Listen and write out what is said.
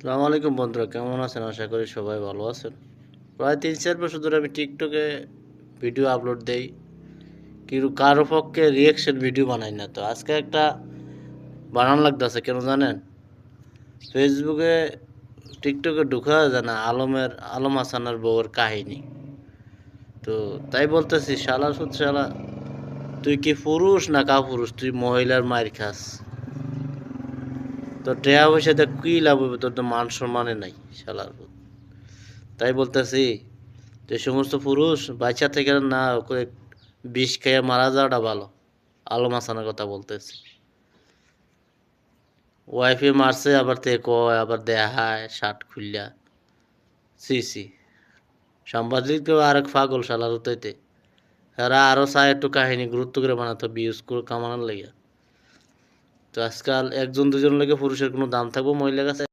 আসসালামু আলাইকুম বন্ধুরা, কেমন আছেন? আশা করি সবাই ভালো আছেন। প্রায় 3-4 বছর ধরে আমি টিকটকে ভিডিও আপলোড দেই, কিন্তু কারো পক্ষে রিয়েকশন ভিডিও বানাই না। তো আজকে একটা বানান লাগতেছে, কেন জানেন? ফেসবুকে টিকটকে ঢুকা যায় না আলম হাসানের বউয়ের কাহিনী। তো তাই বলতেছি, শালা সুদ শালা, তুই কি পুরুষ না কা পুরুষ? তুই মহিলার মায়ের খাস, তো টেয়া পয়সা দিয়ে কি লাভ হবে? তোর তো মান সম্মানে নাই শালার পুত। তাই বলতেছি, যে সমস্ত পুরুষ বাচ্চা থেকে না করে বিষ খেয়ে মারা যাওয়াটা ভালো। আলম হাসানের কথা বলতেছি। ওয়াইফে মারছে, আবার তে কয়, আবার দেখায় শার্ট খুললা। সি সি, সাংবাদিক তো আরেক পাগল শালার হইতে। এরা আরো চায় একটু কাহিনী গুরুত্ব করে বানাতো বিউজ করে কামানোর লেগে। তো আজকাল একজন দুজন লেগে পুরুষের কোনো দাম থাকবো মহিলার কাছে?